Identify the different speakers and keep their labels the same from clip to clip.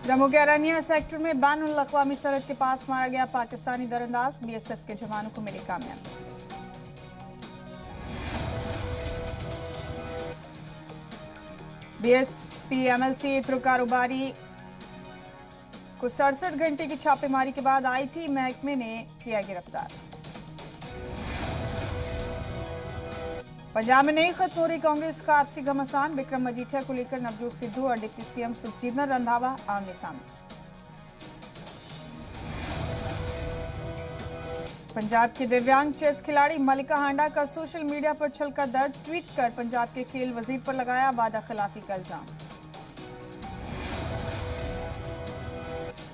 Speaker 1: जम्मू के अरनिया सेक्टर में बैनुल अक़वामी सरहद के पास मारा गया पाकिस्तानी दरअंदाज, बीएसएफ के जवानों को मिली कामयाबी। बीएसपी एमएलसी इत्र कारोबारी को 67 घंटे की छापेमारी के बाद आईटी महकमे ने किया गिरफ्तार। पंजाब में नहीं खत्म हो रही कांग्रेस का आपसी घमासान, विक्रम मजीठिया को लेकर नवजोत सिद्धू और डिप्टी सीएम सुखजीत रंधावा आमने सामने। पंजाब के दिव्यांग चेस खिलाड़ी मलिका हांडा का सोशल मीडिया पर छलका दर्द, ट्वीट कर पंजाब के खेल वजीर पर लगाया वादा खिलाफी का इल्जाम।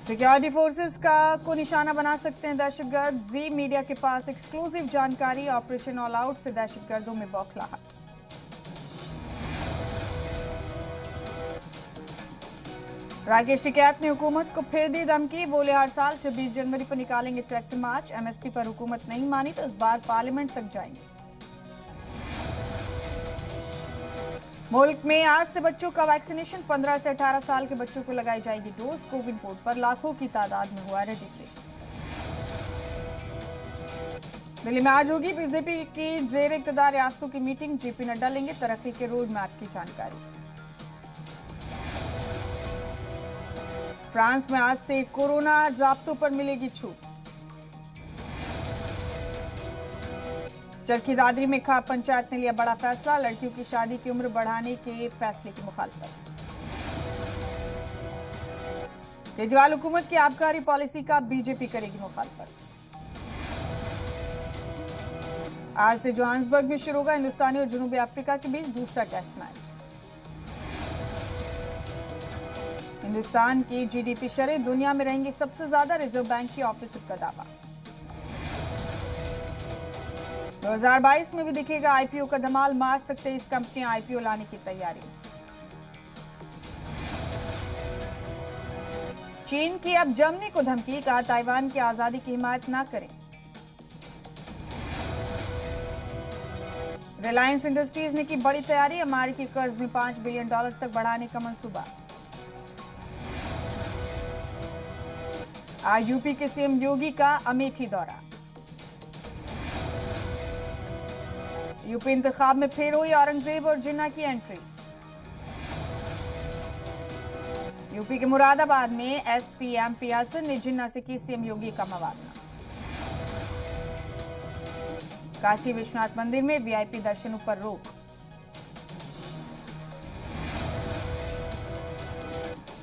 Speaker 1: सिक्योरिटी फोर्सेस को निशाना बना सकते हैं दहशतगर्द, जी मीडिया के पास एक्सक्लूसिव जानकारी, ऑपरेशन ऑल आउट से दहशतगर्दों में बौखलाहट। राकेश टिकैत ने हुकूमत को फिर दी धमकी, बोले हर साल 26 जनवरी पर निकालेंगे ट्रैक्टर मार्च, एमएसपी पर हुकूमत नहीं मानी तो इस बार पार्लियामेंट तक जाएंगे। मुल्क में आज से बच्चों का वैक्सीनेशन, 15 से 18 साल के बच्चों को लगाई जाएगी डोज, कोविन पोर्टल पर लाखों की तादाद में हुआ रजिस्ट्रेशन। दिल्ली में आज होगी बीजेपी की जेर इक़्तिदार रियासतों की मीटिंग, जेपी नड्डा लेंगे तरक्की के रोड मैप की जानकारी। फ्रांस में आज से कोरोना ज़ाब्तों पर मिलेगी छूट। चरखी दादरी में खाप पंचायत ने लिया बड़ा फैसला, लड़कियों की शादी की उम्र बढ़ाने के फैसले की मुखालफत। केजरीवाल हुकूमत की आबकारी पॉलिसी का बीजेपी करेगी मुखालफत। आज से जोहान्सबर्ग में शुरू होगा हिंदुस्तानी और जनूबी अफ्रीका के बीच दूसरा टेस्ट मैच। हिंदुस्तान की जीडीपी शरह दुनिया में रहेंगी सबसे ज्यादा, रिजर्व बैंक की ऑफिसर का दावा। 2022 में भी दिखेगा आईपीओ का धमाल, मार्च तक 23 कंपनियां आईपीओ लाने की तैयारी। चीन की अब जर्मनी को धमकी, कहा ताइवान की आजादी की हिमायत ना करें। रिलायंस इंडस्ट्रीज ने की बड़ी तैयारी, अमेरिकी कर्ज में $5 बिलियन तक बढ़ाने का मंसूबा। आज यूपी के सीएम योगी का अमेठी दौरा। यूपी इंतखाब में फिर हुई औरंगजेब और जिन्ना की एंट्री। यूपी के मुरादाबाद में एसपी एमपी हसन ने जिन्ना से की सीएम योगी का मवासना। काशी विश्वनाथ मंदिर में वीआईपी दर्शनों पर रोक।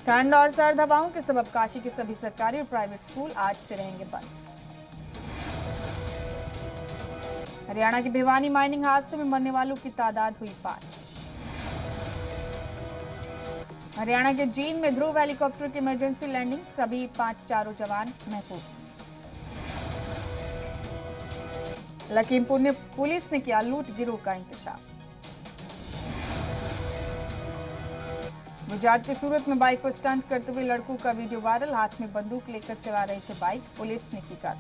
Speaker 1: ठंड और सर्द हवाओं के सबब काशी के सभी सरकारी और प्राइवेट स्कूल आज से रहेंगे बंद। हरियाणा के भिवानी माइनिंग हादसे में मरने वालों की तादाद हुई 5। हरियाणा के जींद में ध्रुव हेलीकॉप्टर की इमरजेंसी लैंडिंग, सभी 5 जवान महफूज। लखीमपुर में पुलिस ने किया लूट गिरोह का इंकशाफ। गुजरात के सूरत में बाइक पर स्टंट करते हुए लड़कों का वीडियो वायरल, हाथ में बंदूक लेकर चला रहे थे बाइक, पुलिस ने की कार्रवाई।